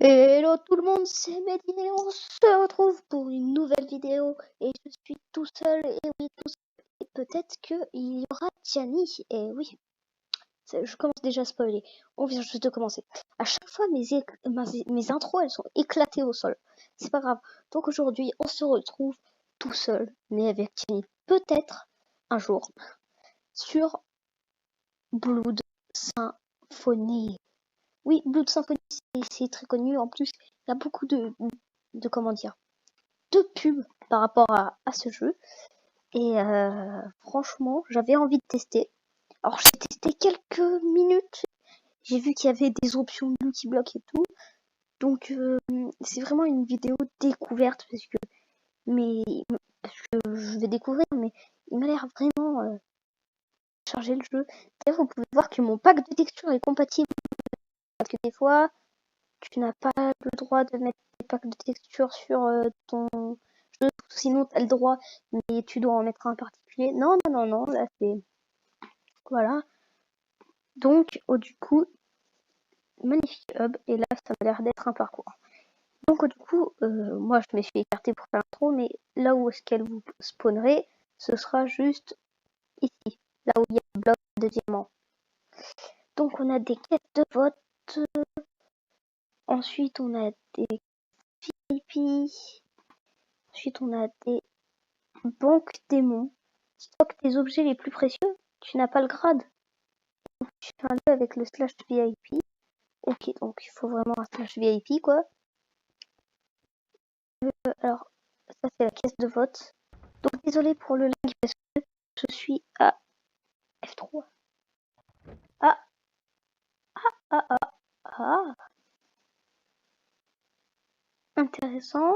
Hello tout le monde, c'est Mehdi et on se retrouve pour une nouvelle vidéo et je suis tout seul et oui tout seul et peut-être qu'il y aura Tiani et oui, je commence déjà à spoiler, on vient juste de commencer. À chaque fois mes intros elles sont éclatées au sol, c'est pas grave, donc aujourd'hui on se retrouve tout seul mais avec Tiani peut-être un jour sur Blood Symphony. Oui, Blood Symphony, c'est très connu. En plus, il y a beaucoup comment dire, de pubs par rapport à ce jeu. Et franchement, j'avais envie de tester. Alors, j'ai testé quelques minutes. J'ai vu qu'il y avait des options multi-blocs et tout. Donc, c'est vraiment une vidéo découverte mais, parce que je vais découvrir, mais il m'a l'air vraiment chargé le jeu. D'ailleurs, vous pouvez voir que mon pack de textures est compatible parce que des fois, tu n'as pas le droit de mettre des packs de texture sur ton jeu, sinon tu as le droit, mais tu dois en mettre un particulier. Non, non, non, non, là c'est. Voilà. Donc, du coup, magnifique hub, et là ça m'a l'air d'être un parcours. Donc, du coup, moi je me suis écarté pour faire l'intro, mais là où est-ce qu'elle vous spawnerait, ce sera juste ici, là où il y a le bloc de diamants. Donc, on a des quêtes de vote, ensuite on a des VIP. Ensuite, on a des banques démons. Stocke tes objets les plus précieux. Tu n'as pas le grade. Tu fais un lieu avec le slash VIP. Ok, donc il faut vraiment un slash VIP, quoi. Alors, ça c'est la caisse de vote. Donc désolé pour le lag parce que je suis à F3. Ah, ah, ah, ah. Intéressant.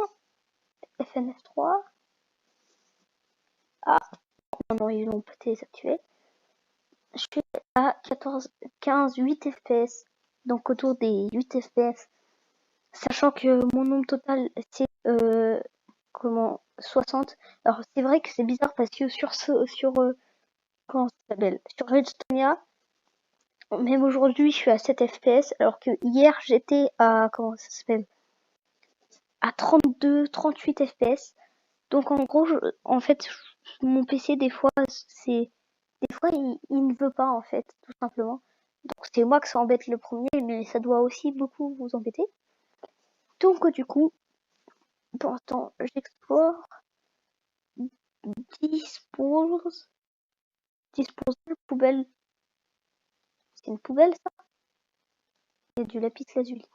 FNF3. Ah, non, ils l'ont peut-être désactivé. Je suis à 14, 15, 8 FPS. Donc autour des 8 FPS. Sachant que mon nombre total, c'est 60. Alors c'est vrai que c'est bizarre parce que comment ça s'appelle, sur Redstonia, même aujourd'hui je suis à 7 FPS, alors que hier j'étais à comment ça s'appelle, à 32, 38 FPS. Donc en gros, en fait, mon PC des fois il ne veut pas en fait, tout simplement. Donc c'est moi que ça embête le premier, mais ça doit aussi beaucoup vous embêter. Donc du coup, pour l'instant, j'explore. Dispose. Disposer poubelle. C'est une poubelle, ça? Il y a du lapis lazuli.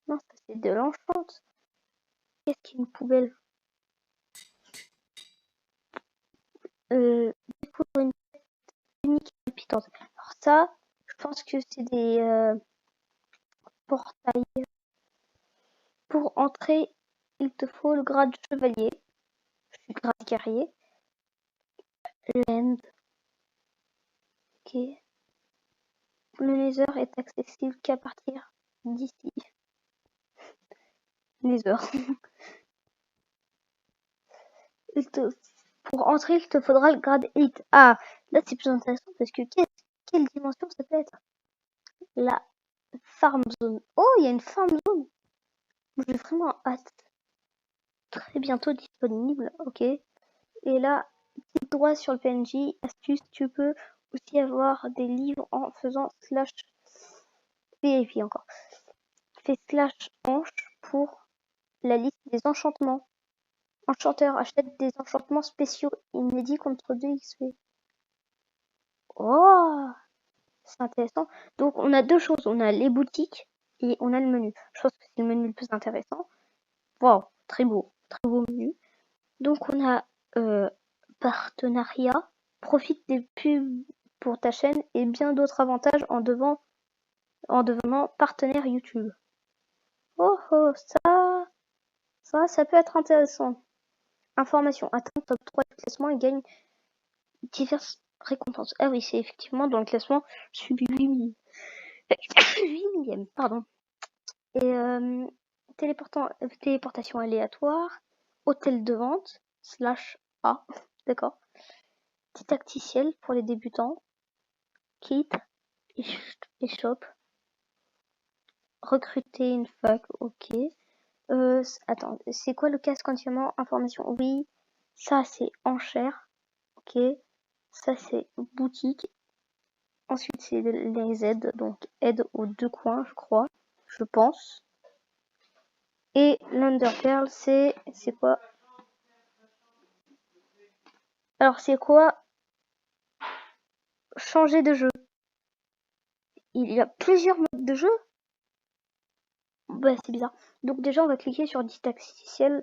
Non, ça c'est de l'enchante. Qu'est-ce qu'une poubelle? Découvrir une quête unique et palpitante. Alors ça, je pense que c'est des portails. Pour entrer, il te faut le grade chevalier. Je suis grade guerrier. Land. Ok. Le Nether est accessible qu'à partir d'ici. Nether. Pour entrer, il te faudra le grade 8. Ah, là c'est plus intéressant parce que quelle dimension ça peut être? La farm zone. Oh, il y a une farm zone. J'ai vraiment hâte. Très bientôt disponible. Ok. Et là, clique droit sur le PNJ. Astuce, tu peux aussi avoir des livres en faisant slash VIP encore. Fais slash hanche pour la liste des enchantements. Enchanteur achète des enchantements spéciaux inédits contre 2 XP. Oh, c'est intéressant. Donc on a deux choses, on a les boutiques et on a le menu. Je pense que c'est le menu le plus intéressant. Wow, très beau menu. Donc on a partenariat, profite des pubs pour ta chaîne et bien d'autres avantages en devenant partenaire YouTube. Oh oh, ça peut être intéressant. Information, atteint top 3 du classement et gagne diverses récompenses. Ah oui, c'est effectivement dans le classement, je suis 8 millième, pardon. Et téléportation aléatoire, hôtel de vente, slash A, d'accord. Didacticiel pour les débutants, kit et shop. recruter une fac, ok. Attends, c'est quoi le casque entièrement? Information, oui. Ça, c'est enchères, ok. Ça, c'est boutique. Ensuite, c'est les aides, donc aide aux deux coins, je crois, je pense. Et l'Underpearl, c'est quoi? Alors, c'est quoi? Changer de jeu. Il y a plusieurs modes de jeu? Bah, c'est bizarre. Donc déjà, on va cliquer sur didacticiel.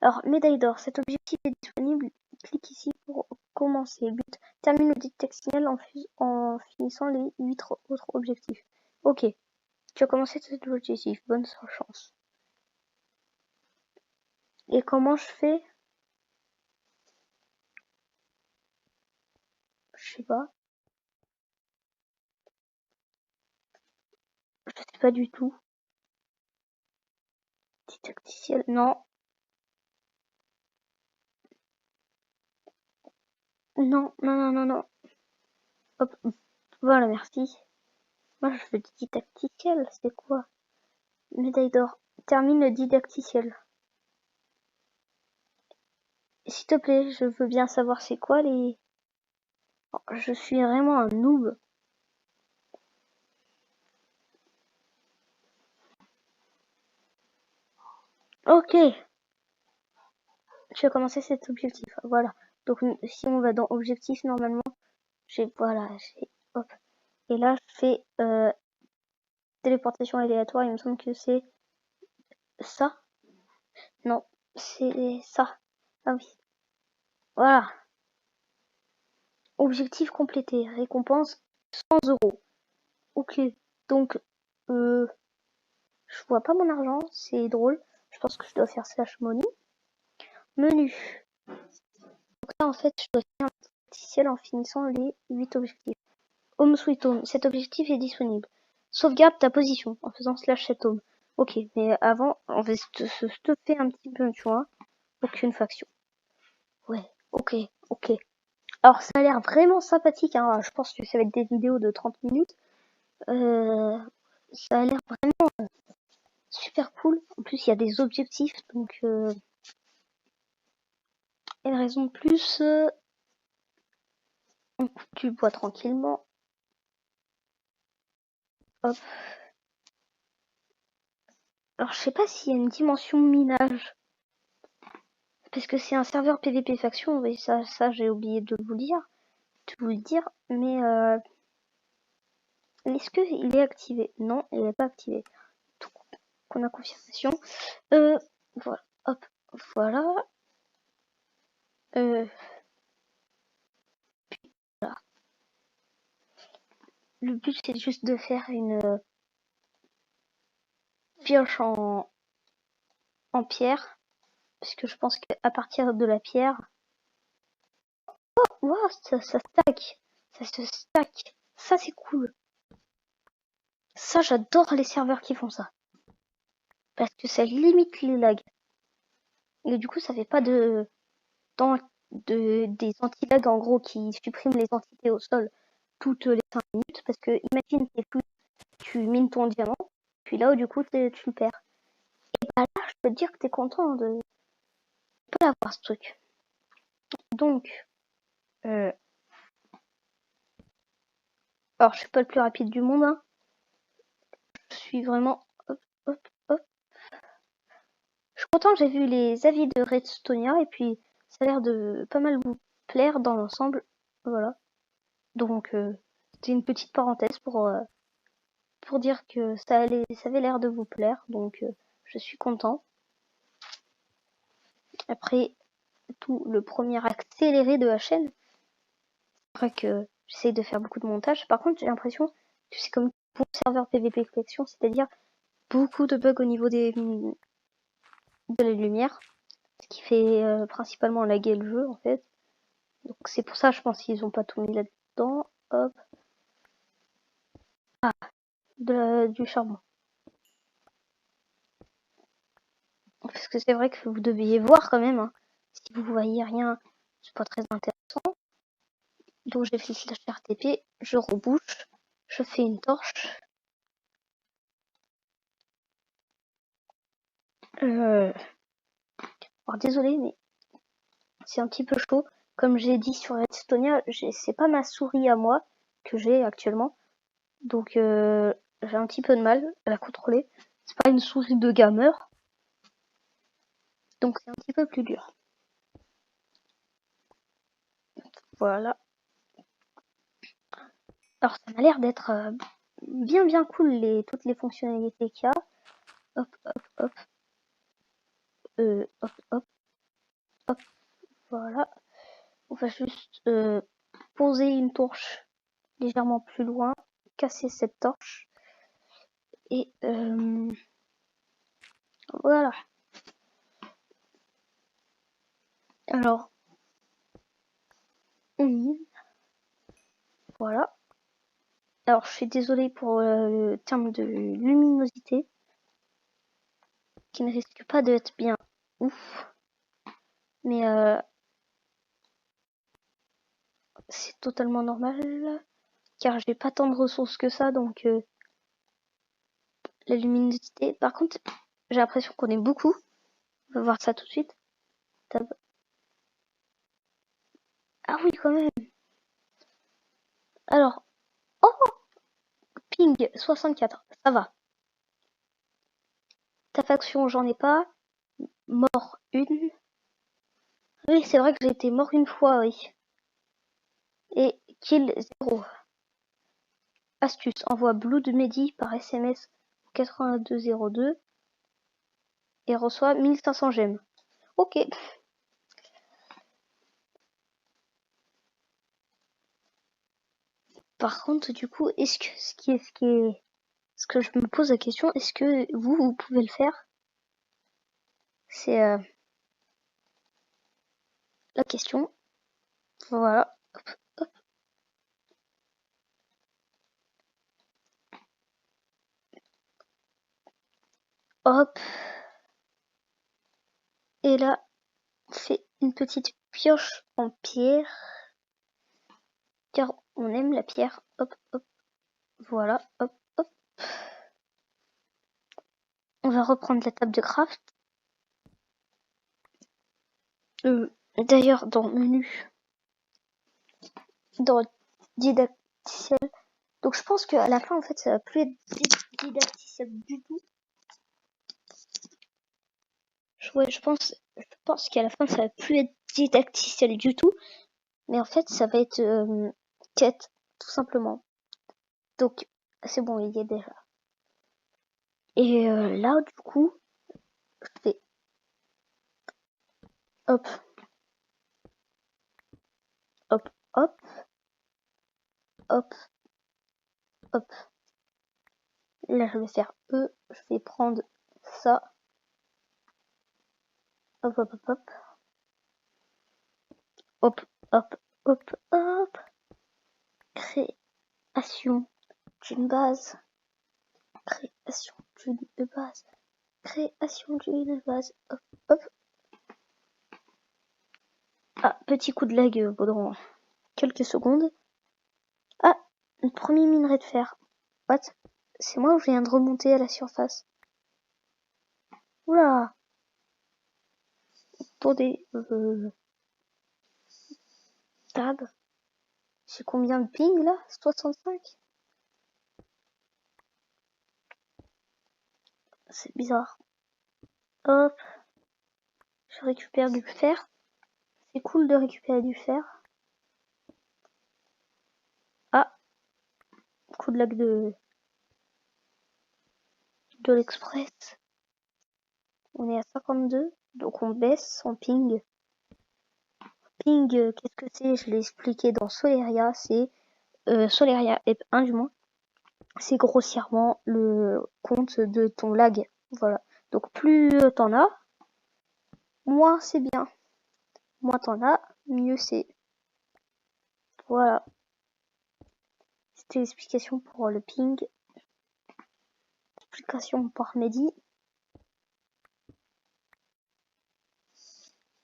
Alors, médaille d'or, cet objectif est disponible. Clique ici pour commencer. But, termine le didacticiel en finissant les 8 autres objectifs. Ok, tu as commencé cet objectif. Bonne chance. Et comment je fais? Je sais pas. Je sais pas du tout. Didacticiel, non. Non, non, non, non, non. Hop, voilà, merci. Moi, je veux didacticiel, c'est quoi? Médaille d'or. Termine le didacticiel. S'il te plaît, je veux bien savoir c'est quoi les... Oh, je suis vraiment un noob. Ok, je vais commencer cet objectif. Voilà. Donc si on va dans objectif, normalement, voilà, hop. Et là, je fais téléportation aléatoire. Il me semble que c'est ça. Non, c'est ça. Ah oui. Voilà. Objectif complété. Récompense 100 €. Ok. Donc, je vois pas mon argent. C'est drôle. Je pense que je dois faire slash money. Menu. Donc là, en fait, je dois faire un artificiel en finissant les 8 objectifs. Home Sweet Home, cet objectif est disponible. Sauvegarde ta position en faisant slash set home. Ok, mais avant, on va se stopper un petit peu, tu vois. Aucune faction. Ouais, ok, ok. Alors, ça a l'air vraiment sympathique, hein. Je pense que ça va être des vidéos de 30 minutes. Ça a l'air vraiment super cool. En plus, il y a des objectifs, donc une raison de plus. On coupe du bois tranquillement. Hop. Alors, je sais pas s'il y a une dimension minage. Parce que c'est un serveur PVP faction, mais ça j'ai oublié de vous le dire. Mais est-ce qu'il est activé? Non, il n'est pas activé. Donc, on a confirmation. Voilà. Hop. Voilà. Voilà. Le but, c'est juste de faire une pioche en pierre. Parce que je pense qu'à partir de la pierre... Oh, wow, ça stack. Ça se stack. Ça, c'est cool. Ça, j'adore les serveurs qui font ça. Parce que ça limite les lags. Et du coup, ça fait pas des anti-lags en gros qui suppriment les entités au sol toutes les 5 minutes. Parce que imagine tu mines ton diamant, puis là où du coup tu le perds. Et bah là, je peux te dire que t'es content de pas avoir ce truc. Donc, alors je suis pas le plus rapide du monde, hein. Je suis vraiment... Hop, hop, hop. Je suis content, j'ai vu les avis de Redstonia et puis ça a l'air de pas mal vous plaire dans l'ensemble. Voilà. Donc, c'était une petite parenthèse pour dire que ça avait l'air de vous plaire. Donc, je suis content. Après tout le premier accéléré de la chaîne, c'est vrai que j'essaie de faire beaucoup de montage. Par contre, j'ai l'impression que c'est comme pour le serveur PVP Collection, c'est-à-dire beaucoup de bugs au niveau de la lumière, ce qui fait principalement laguer le jeu en fait. Donc c'est pour ça, je pense qu'ils ont pas tout mis là-dedans. Hop. Ah, du charbon. Parce que c'est vrai que vous deviez voir quand même, hein. Si vous voyez rien, c'est pas très intéressant. Donc j'ai fait slash RTP, je rebouche, je fais une torche. Alors désolé, mais c'est un petit peu chaud. Comme j'ai dit sur Redstonia, c'est pas ma souris à moi que j'ai actuellement. Donc j'ai un petit peu de mal à la contrôler. C'est pas une souris de gamer. Donc c'est un petit peu plus dur. Voilà. Alors ça m'a l'air d'être bien cool toutes les fonctionnalités qu'il y a. Hop, hop, hop. Hop, hop, hop. Voilà. On va juste poser une torche légèrement plus loin, casser cette torche. Et voilà. Alors, on mine. Voilà. Alors, je suis désolée pour le terme de luminosité, qui ne risque pas d'être bien ouf. Mais c'est totalement normal, car j'ai pas tant de ressources que ça, donc la luminosité. Par contre, j'ai l'impression qu'on est beaucoup. On va voir ça tout de suite. Tab. Ah oui, quand même. Alors, oh, ping 64, ça va. Ta faction, j'en ai pas. Mort une. Oui, c'est vrai que j'ai été mort une fois, oui. Et kill 0. Astuce, envoie Blood Medi par SMS 8202 et reçoit 1500 gemmes. Ok. Par contre, du coup, est-ce que ce que je me pose la question, est-ce que vous pouvez le faire? C'est la question. Voilà. Hop, hop. Hop. Et là, on fait une petite pioche en pierre. Car on aime la pierre. Hop, hop. Voilà. Hop, hop. On va reprendre la table de craft. D'ailleurs, dans menu, dans didacticiel. Donc je pense qu'à la fin, en fait, ça va plus être didacticiel du tout. Ouais, je pense qu'à la fin, ça va plus être didacticiel du tout. Mais en fait, ça va être quête, tout simplement. Donc, c'est bon, il y est déjà. Et là, du coup, je fais hop, hop, hop, hop, hop. Là, je vais faire E, je vais prendre ça. Hop, hop, hop, hop. Hop, hop, hop, hop. Création d'une base. Création d'une base. Création d'une base. Hop, hop. Ah, petit coup de lag pendant quelques secondes. Ah, un premier minerai de fer. What? C'est moi ou je viens de remonter à la surface? Oula! Attendez, tab. J'ai combien de ping là? 65? C'est bizarre. Hop, je récupère du fer. C'est cool de récupérer du fer. Ah, coup de lag de l'express. On est à 52, donc on baisse en ping. Ping, qu'est-ce que c'est? Je l'ai expliqué dans Soleria, c'est Soleria Ep 1 du moins. C'est grossièrement le compte de ton lag. Voilà. Donc plus t'en as, moins c'est bien. Moins t'en as, mieux c'est. Voilà. C'était l'explication pour le ping. Explication par Mehdi.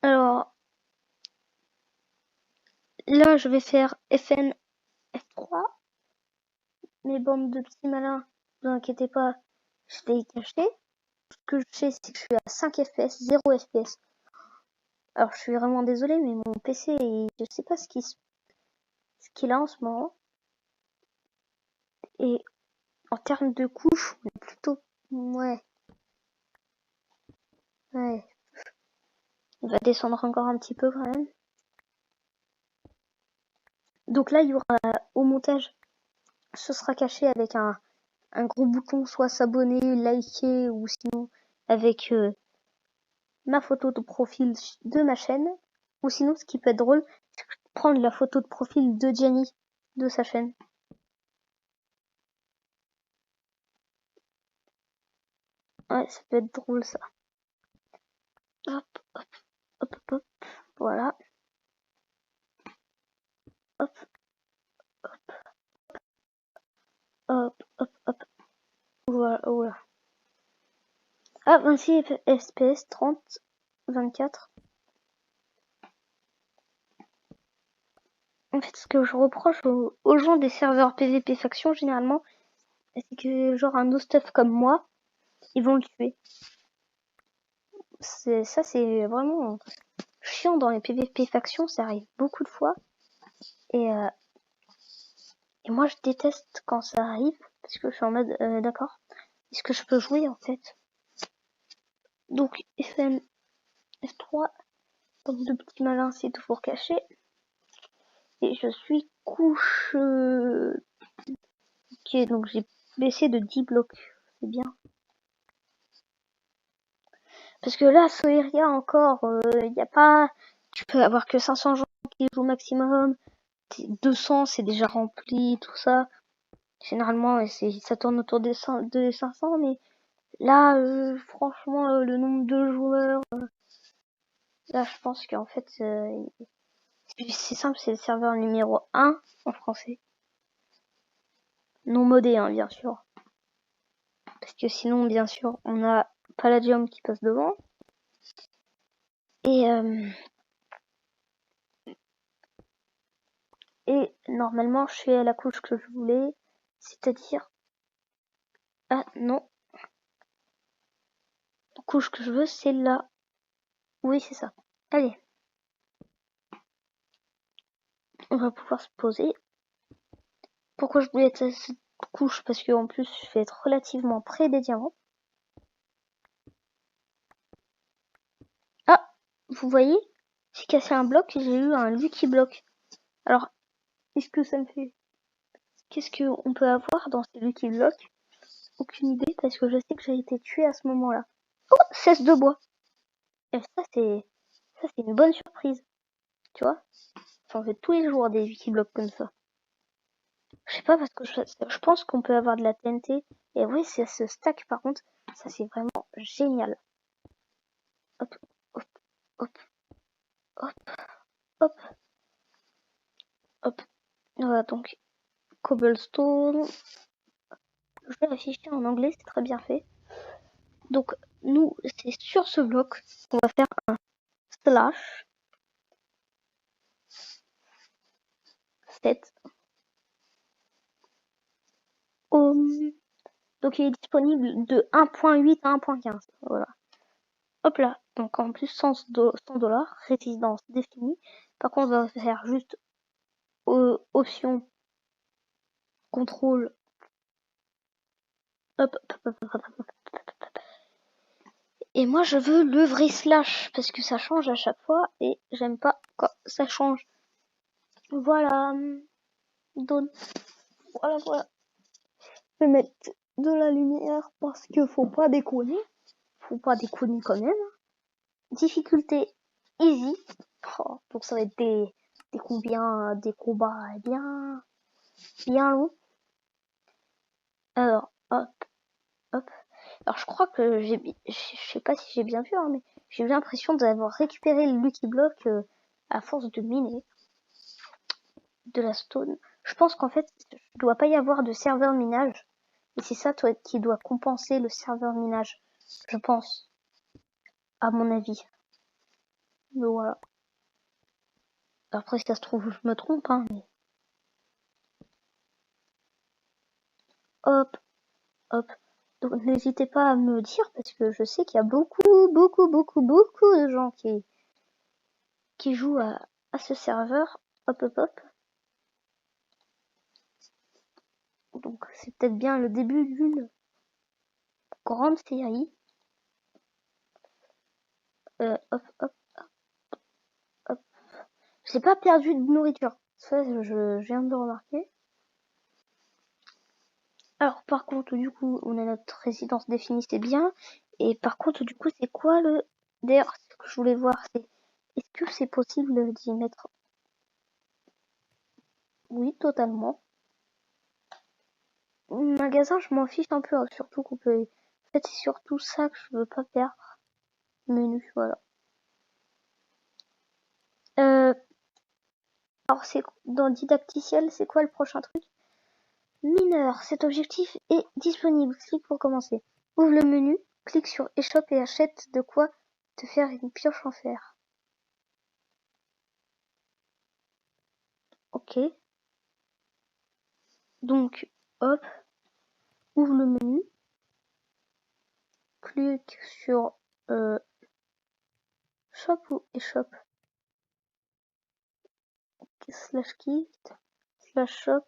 Alors, là je vais faire FN F3. Mes bandes de petits malins, ne vous inquiétez pas, je l'ai caché. ce que je sais, c'est que je suis à 5 FPS, 0 FPS. Alors, je suis vraiment désolée, mais mon PC, je sais pas ce qu'il a en ce moment. Et en termes de couches, on est plutôt... Ouais. Ouais. Il va descendre encore un petit peu quand même. Donc là, il y aura au montage, ce sera caché avec un gros bouton, soit s'abonner, liker, ou sinon avec ma photo de profil de ma chaîne. Ou sinon, ce qui peut être drôle, c'est prendre la photo de profil de Gianni de sa chaîne. Ouais, ça peut être drôle ça. Hop, hop, hop, hop, hop. Voilà. Hop, hop, hop, hop. Voilà, voilà. Ah, 26 FPS, 30, 24. En fait, ce que je reproche aux gens des serveurs PVP faction, généralement, c'est que, genre, un no-stuff comme moi, ils vont le tuer. Ça, c'est vraiment chiant dans les PVP factions, ça arrive beaucoup de fois. Et moi, je déteste quand ça arrive, parce que je suis en mode, d'accord, est-ce que je peux jouer, en fait? Donc, FM, F3, donc le petit malin, c'est toujours caché. Et je suis couche... Ok, donc j'ai baissé de 10 blocs, c'est bien. Parce que là, Soeria encore, y a pas... Tu peux avoir que 500 gens qui jouent maximum. 200, c'est déjà rempli, tout ça. Généralement, ça tourne autour des 500, mais là, franchement, le nombre de joueurs... là, je pense qu'en fait, c'est simple, c'est le serveur numéro 1 en français. Non modé, hein, bien sûr. Parce que sinon, bien sûr, on a Palladium qui passe devant. Et normalement, je suis à la couche que je voulais, c'est-à-dire... Ah non, la couche que je veux, c'est là. Oui, c'est ça. Allez, on va pouvoir se poser. Pourquoi je voulais être à cette couche? Parce qu'en plus, je vais être relativement près des diamants. Ah, vous voyez, j'ai cassé un bloc et j'ai eu un Lucky Block. Alors, est-ce que ça me fait... Qu'est-ce qu'on peut avoir dans ces Lucky Blocks? Aucune idée, parce que je sais que j'ai été tué à ce moment-là. Oh, 16 de bois. Et ça, c'est une bonne surprise. Tu vois? J'en fais tous les jours des Lucky Blocks comme ça. Je sais pas, parce que je pense qu'on peut avoir de la TNT. Et oui, c'est ce stack, par contre, ça c'est vraiment génial. Hop, hop, hop, hop, hop, hop. Voilà, donc, cobblestone. Je vais afficher en anglais, c'est très bien fait. Donc, nous, c'est sur ce bloc qu'on va faire un slash 7 home. Donc, il est disponible de 1.8 à 1.15. Voilà. Hop là. Donc, en plus, 100 $, résidence définie. Par contre, on va faire juste option contrôle. Hop, hop, hop, hop, hop, hop. Et moi, je veux le vrai slash parce que ça change à chaque fois et j'aime pas quand ça change. Voilà. Donne. Voilà, voilà. Je vais mettre de la lumière parce que faut pas déconner. Faut pas déconner quand même. Difficulté easy. Oh, donc ça va être des combats bien longs. Alors, hop, hop. Alors je crois que je sais pas si j'ai bien vu, hein, mais j'ai eu l'impression d'avoir récupéré le Lucky Block à force de miner de la stone. Je pense qu'en fait, il doit pas y avoir de serveur minage. Et c'est ça qui doit compenser le serveur minage. Je pense. À mon avis. Mais voilà. Après, si ça se trouve, je me trompe, hein, mais... Hop, hop. Donc n'hésitez pas à me dire parce que je sais qu'il y a beaucoup de gens qui jouent à ce serveur. Hop hop hop. Donc c'est peut-être bien le début d'une grande série. Hop hop hop. J'ai pas perdu de nourriture. Ça je viens de le remarquer. Alors par contre du coup on a notre résidence définie, c'est bien. Et par contre du coup c'est quoi le... D'ailleurs ce que je voulais voir c'est est-ce que c'est possible d'y mettre... Oui totalement. Magasin je m'en fiche un peu, hein, surtout qu'on peut... En fait c'est surtout ça que je veux pas perdre. Menu voilà. Alors c'est dans didacticiel c'est quoi le prochain truc? Mineur, cet objectif est disponible. Clique pour commencer. Ouvre le menu, clique sur échoppe et achète de quoi te faire une pioche en fer. Ok. Donc, hop, ouvre le menu, clique sur shop ou échoppe. Slash kit, slash shop.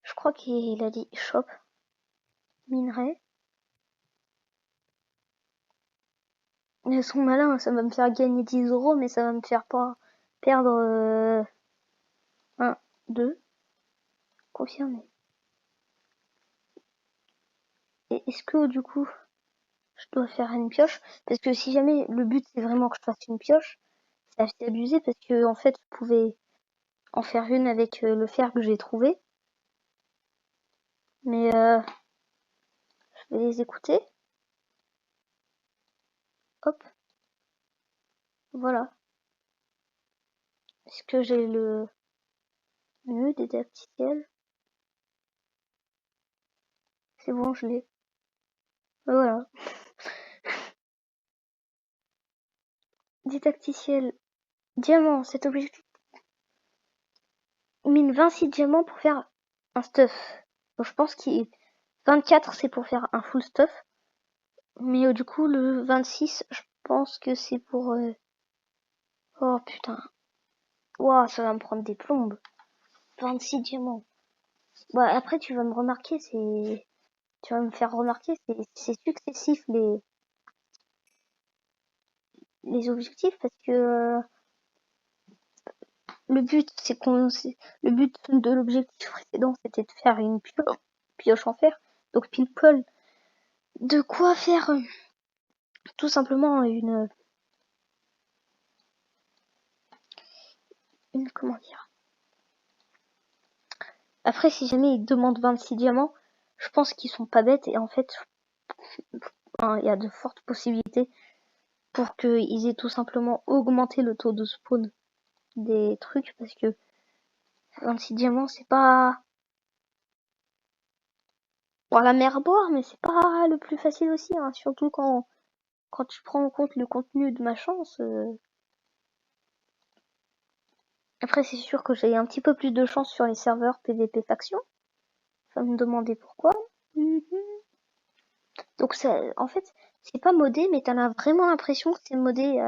Je crois qu'il a dit shop. Minerai. Ils sont malins, ça va me faire gagner 10 €, mais ça va me faire pas perdre 1, 2. Confirmé. Et est-ce que du coup, je dois faire une pioche? Parce que si jamais le but c'est vraiment que je fasse une pioche, c'est assez abusé parce que en fait, je pouvais en faire une avec le fer que j'ai trouvé. Mais je vais les écouter. Hop, voilà. Est-ce que j'ai le menu didacticiel? C'est bon, je l'ai. Voilà. Didacticiel. Diamant, cet objectif mine 26 diamants pour faire un stuff. Donc je pense qu'il 24 c'est pour faire un full stuff. Mais du coup le 26 je pense que c'est pour... Oh putain. Ouah, ça va me prendre des plombes. 26 diamants. Bah après tu vas me remarquer, c'est... Tu vas me faire remarquer, c'est successif les objectifs parce que le but c'est qu'on... Le but de l'objectif précédent c'était de faire une pioche en fer. Donc pile poil de quoi faire tout simplement une comment dire. Après si jamais ils demandent 26 diamants, je pense qu'ils sont pas bêtes et en fait il y a de fortes possibilités pour qu'ils aient tout simplement augmenté le taux de spawn des trucs parce que 26 diamants c'est pas pour la mer boire mais c'est pas le plus facile aussi hein, surtout quand tu prends en compte le contenu de ma chance. Après c'est sûr que j'ai un petit peu plus de chance sur les serveurs PVP faction. Ça me demandait pourquoi. Donc ça, en fait, c'est pas modé, mais t'en as vraiment l'impression que c'est modé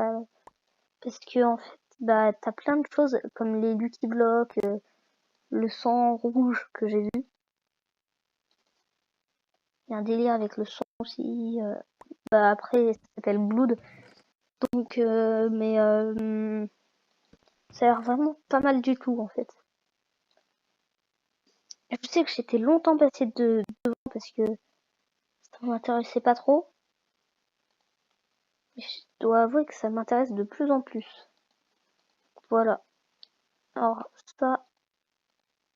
parce que en fait, bah t'as plein de choses comme les Lucky Blocks, le sang rouge que j'ai vu. Il y a un délire avec le sang aussi. Bah après, ça s'appelle Blood. Donc, mais ça a l'air vraiment pas mal du tout en fait. Je sais que j'étais longtemps passée devant parce que ça m'intéressait pas trop. Mais je dois avouer que ça m'intéresse de plus en plus. Voilà. Alors ça,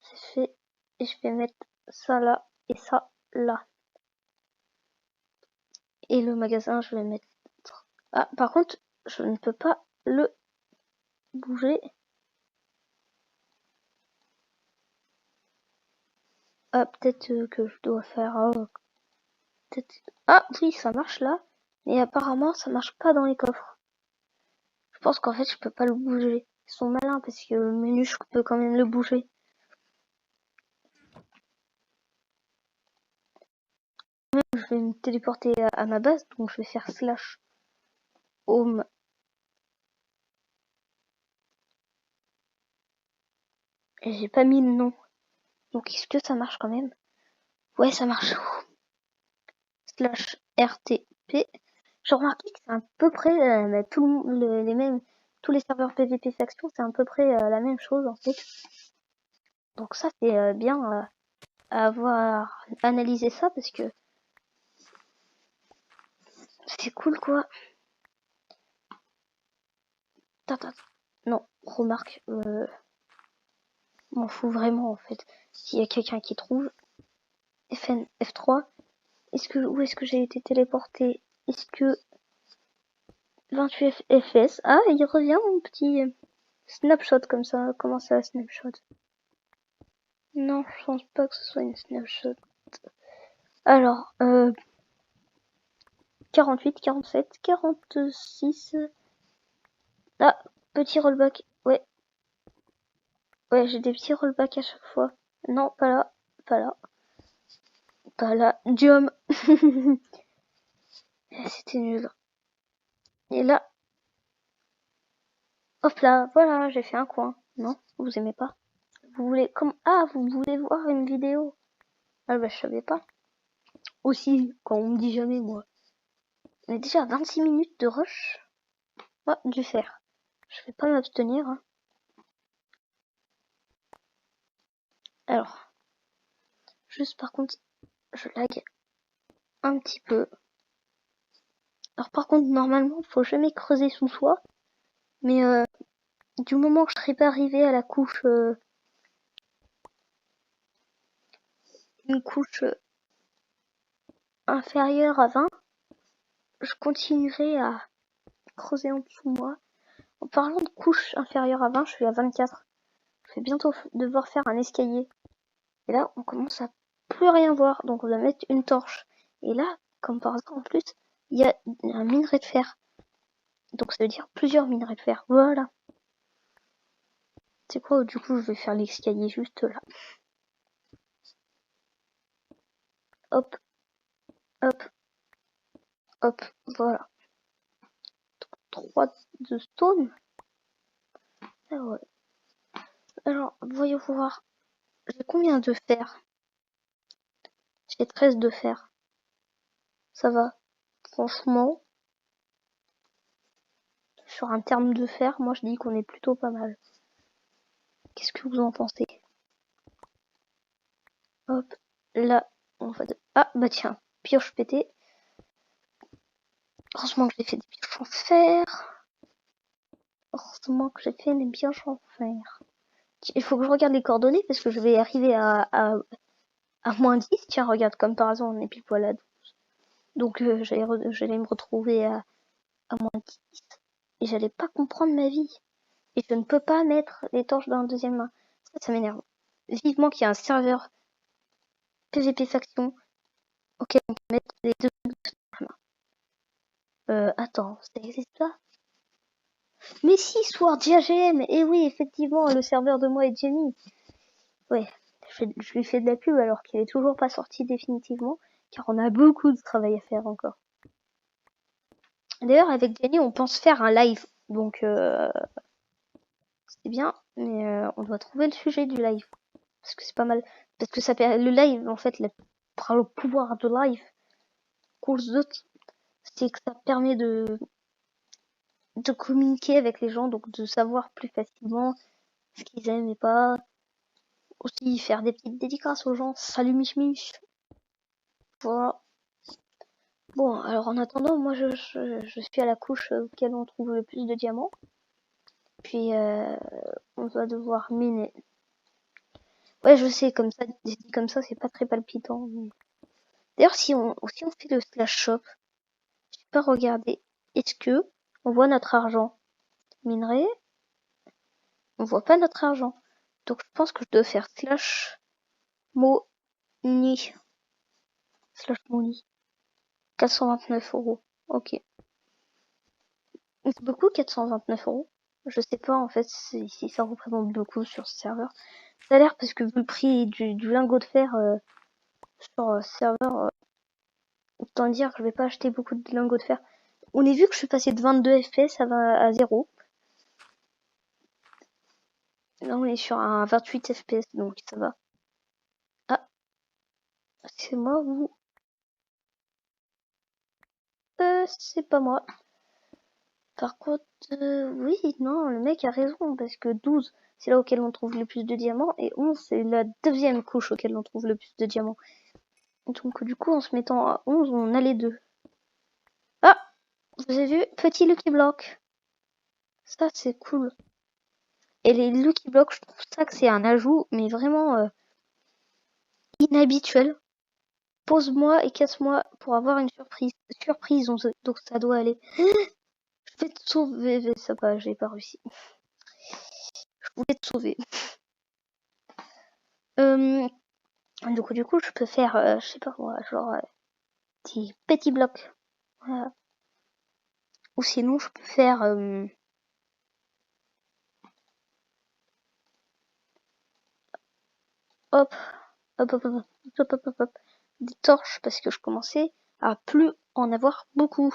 c'est fait. Et je vais mettre ça là et ça là. Et le magasin, je vais mettre... Ah, par contre, je ne peux pas le bouger. Ah, peut-être que je dois faire... peut-être... Ah, oui, ça marche là. Mais apparemment, ça marche pas dans les coffres. Je pense qu'en fait, je peux pas le bouger. Ils sont malins parce que le menu, je peux quand même le bouger. je vais me téléporter à ma base, donc je vais faire slash home. Et j'ai pas mis le nom. Donc est-ce que ça marche quand même? Ouais, ça marche. Slash RTP. J'ai remarqué que c'est à peu près les mêmes, tous les serveurs PVP faction, c'est à peu près la même chose en fait. Donc ça c'est bien à avoir analysé ça parce que c'est cool quoi. Tata. Non, remarque, m'en fous vraiment en fait. S'il y a quelqu'un qui trouve FN F3, où est-ce que j'ai été téléporté? Est-ce que 28 FPS? Ah, il revient mon petit snapshot comme ça. Comment ça, snapshot? Non, je pense pas que ce soit une snapshot. Alors, 48, 47, 46. Ah, petit rollback. Ouais. Ouais, j'ai des petits rollbacks à chaque fois. Non, pas là. Pas là. Pas là. Dium. C'était nul. Et là. Hop là. Voilà, j'ai fait un coin. Non, vous aimez pas? Vous voulez vous voulez voir une vidéo? Ah bah je savais pas. Aussi, quand on me dit jamais moi. On est déjà à 26 minutes de rush. Ah, du fer. Je vais pas m'abstenir. Hein. Alors, juste par contre, je lag un petit peu. Alors par contre, normalement, faut jamais creuser sous soi. Mais du moment que je serai pas arrivé à la couche, une couche inférieure à 20, je continuerai à creuser en dessous de moi. En parlant de couche inférieure à 20, je suis à 24. Je vais bientôt devoir faire un escalier. Et là, on commence à plus rien voir. Donc on va mettre une torche. Et là, comme par hasard en plus, il y a un minerai de fer. Donc ça veut dire plusieurs minerais de fer. Voilà. C'est quoi, du coup, je vais faire l'escalier juste là. Hop, hop, hop, voilà. 3 de stone. Ah ouais. Alors, voyons voir. J'ai combien de fer? J'ai 13 de fer. Ça va. Franchement, sur un terme de fer, moi je dis qu'on est plutôt pas mal. Qu'est-ce que vous en pensez? Hop, là, on va... Ah, bah tiens, pioche pétée. Heureusement que j'ai fait des pioches en fer. Heureusement que j'ai fait des pioches en fer. Il faut que je regarde les coordonnées parce que je vais arriver à moins 10. Tiens, regarde, comme par hasard, on est pile poil à 12. Donc j'allais me retrouver à moins 10. Et j'allais pas comprendre ma vie. Et je ne peux pas mettre les torches dans la deuxième main. Ça m'énerve. Vivement qu'il y a un serveur PVP faction auquel on peut mettre les deux dans la main. Attends, ça existe pas? Mais si, Sword AGM. Et oui, effectivement, le serveur de moi et Jenny. Ouais, je lui fais de la pub alors qu'il est toujours pas sorti définitivement, car on a beaucoup de travail à faire encore. D'ailleurs, avec Jenny, on pense faire un live, donc c'est bien, mais on doit trouver le sujet du live, parce que c'est pas mal, parce que ça le live, en fait, le pouvoir de live, cause d'autres, c'est que ça permet de communiquer avec les gens, donc de savoir plus facilement ce qu'ils aiment et pas. Aussi faire des petites dédicaces aux gens. Salut Mich Mich. Voilà. Bon, alors en attendant, moi je suis à la couche auquel on trouve le plus de diamants. Puis on va devoir miner. Ouais, je sais, comme ça, c'est pas très palpitant. Mais... D'ailleurs, si on fait le slash shop, j'ai pas regardé. Est-ce que on voit notre argent minerai? On voit pas notre argent. Donc je pense que je dois faire slash money. Slash money. 429 €. Ok. C'est beaucoup 429 €. Je sais pas en fait si ça représente beaucoup sur ce serveur. Ça a l'air parce que vu le prix du lingot de fer sur serveur, Autant dire que je vais pas acheter beaucoup de lingots de fer. On a vu que je suis passé de 22 FPS à 0. Là, on est sur un 28 FPS, donc ça va. Ah, c'est moi ou... c'est pas moi. Par contre, oui, non, le mec a raison, parce que 12, c'est là auquel on trouve le plus de diamants, et 11, c'est la deuxième couche auquel on trouve le plus de diamants. Donc, du coup, en se mettant à 11, on a les deux. Ah, vous avez vu, petit Lucky Block. Ça, c'est cool. Et les Lucky Blocks, je trouve ça que c'est un ajout, mais vraiment inhabituel. Pose-moi et casse-moi pour avoir une surprise. Surprise, donc ça doit aller. Je vais te sauver, mais ça va, j'ai pas réussi. Je voulais te sauver. Donc du coup, je peux faire, je sais pas moi, genre des petits blocs. Voilà. Ou sinon, je peux faire hop, hop, hop, hop, hop, hop, hop, hop, des torches parce que je commençais à plus en avoir beaucoup.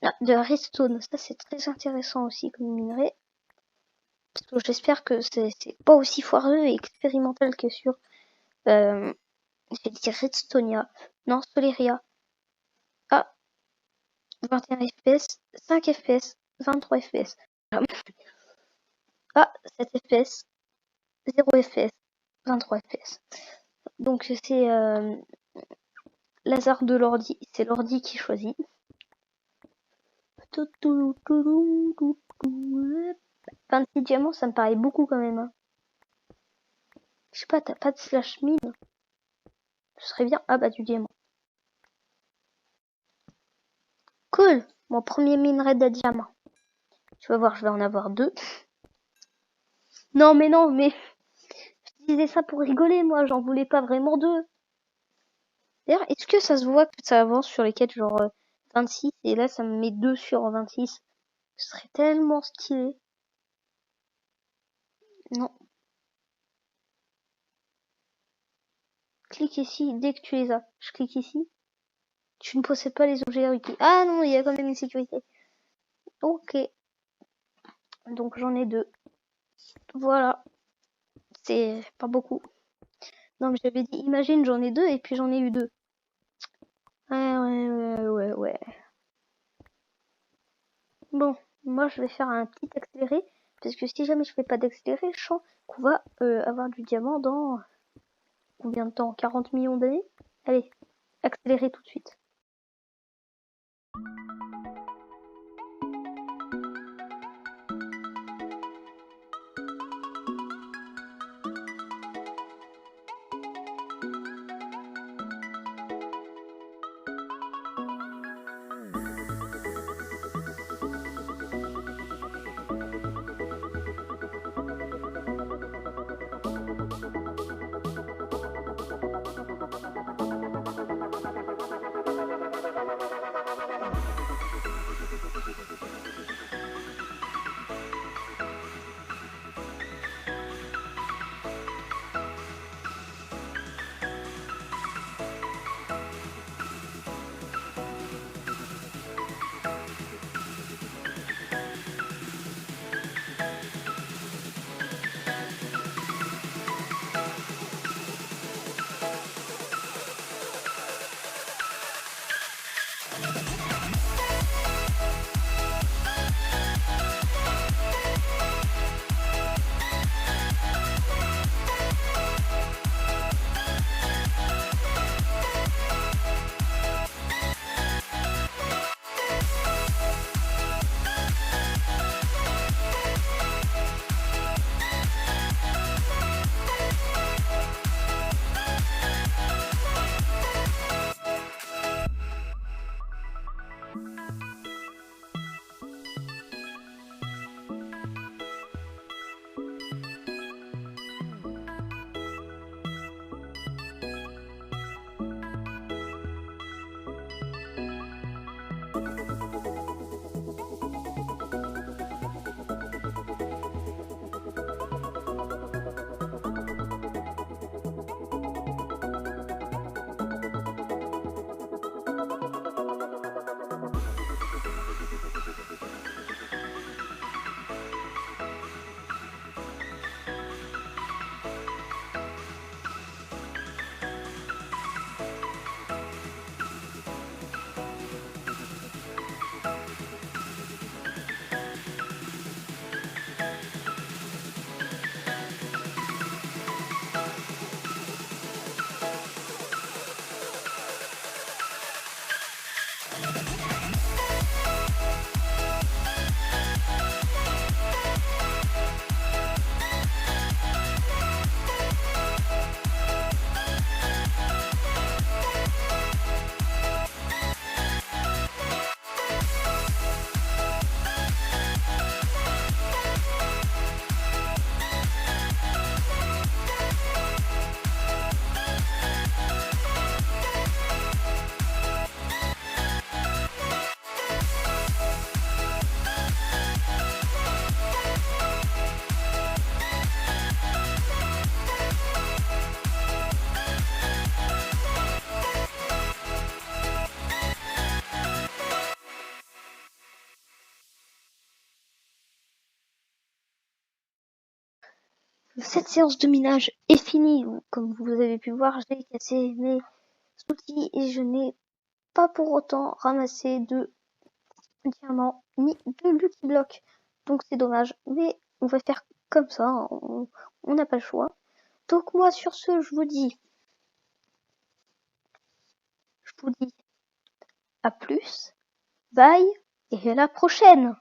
Ah, de la redstone, ça c'est très intéressant aussi comme minerai. Parce que j'espère que c'est pas aussi foireux et expérimental que sur j'ai dit Redstonia. Non, Soleria. Ah, 21 FPS, 5 FPS, 23 FPS. Ah, 7 FPS, 0 FPS, 23 FPS. Donc c'est l'hasard de l'ordi, c'est l'ordi qui choisit. 26 diamants, ça me paraît beaucoup quand même. Hein. Je sais pas, t'as pas de slash mine? Ce serait bien. Ah bah du diamant. Cool, mon premier minerai de diamant. Tu vas voir, je vais en avoir 2. Non, mais je disais ça pour rigoler, moi, j'en voulais pas vraiment 2. D'ailleurs, est-ce que ça se voit que ça avance sur les quêtes genre 26 et là ça me met 2 sur 26? Ce serait tellement stylé. Non. Clique ici dès que tu les as. Je clique ici. Tu ne possèdes pas les objets requis. Ah non, il y a quand même une sécurité. Ok. Donc j'en ai 2. Voilà. C'est pas beaucoup. Non mais j'avais dit, imagine j'en ai 2 et puis j'en ai eu 2. Ouais. Bon, moi je vais faire un petit accéléré. Parce que si jamais je fais pas d'accéléré, je sens qu'on va avoir du diamant dans combien de temps? 40 millions d'années? Allez, accélérer tout de suite. Cette séance de minage est finie. Comme vous avez pu voir, j'ai cassé mes outils et je n'ai pas pour autant ramassé de diamants ni de Lucky Block. Donc c'est dommage, mais on va faire comme ça, on n'a pas le choix. Donc moi sur ce, je vous dis à plus, bye et à la prochaine.